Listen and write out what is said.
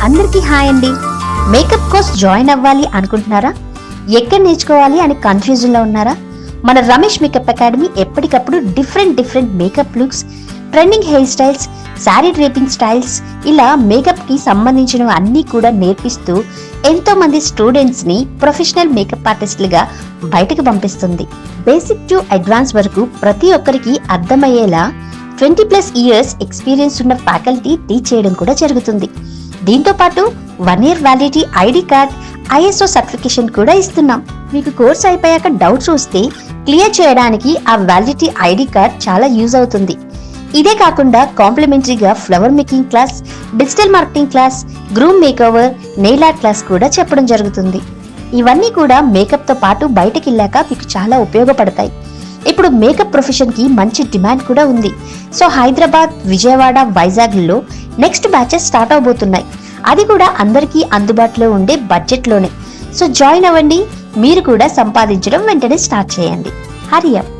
అందరికీ హాయ్ అండి. Makeup course join అవ్వాలి అనుకుంటున్నారా? ఎక్కడ నేర్చుకోవాలి అని కన్ఫ్యూజన్ లో ఉన్నారా? మన రమేష్ మేకప్ అకాడమీ ఎప్పటికప్పుడు different makeup looks, trending hair styles, sari draping styles, ఇలా మేకప్ కి సంబంధించిన అన్ని కూడా నేర్పిస్తూ ఎంతో మంది స్టూడెంట్స్ ని ప్రొఫెషనల్ మేకప్ ఆర్టిస్టులుగా బయటకు పంపిస్తుంది. బేసిక్ టు అడ్వాన్స్ వరకు ప్రతి ఒక్కరికి అర్థమయ్యేలా 20+ ఇయర్స్ ఎక్స్పీరియన్స్ ఉన్న ఫ్యాకల్టీ టీచ్ చేయడం కూడా జరుగుతుంది. దీంతో పాటు 1 year validity ID card, ISO certification కూడా ఇస్తున్నాం. మీకు కోర్స్ అయిపోయాక డౌట్స్ వస్తే క్లియర్ చేయడానికి ఆ వ్యాలిడిటీ ఐడి కార్డ్ చాలా యూజ్ అవుతుంది. ఇదే కాకుండా కాంప్లిమెంటరీగా flower making class, digital marketing class, groom makeover, nail art class కూడా చెప్పడం జరుగుతుంది. ఇవన్నీ కూడా మేకప్ తో పాటు బయటకి వెళ్ళాక మీకు చాలా ఉపయోగపడతాయి. ఇప్పుడు మేకప్ ప్రొఫెషన్ కి మంచి డిమాండ్ కూడా ఉంది. సో హైదరాబాద్, విజయవాడ, వైజాగ్ లో నెక్స్ట్ బ్యాచెస్ స్టార్ట్ అవబోతున్నాయి. అది కూడా అందరికీ అందుబాటులో ఉండే బడ్జెట్ లోనే. సో జాయిన్ అవ్వండి. మీరు కూడా సంపాదించడం వెంటనే స్టార్ట్ చేయండి. హరి అప్.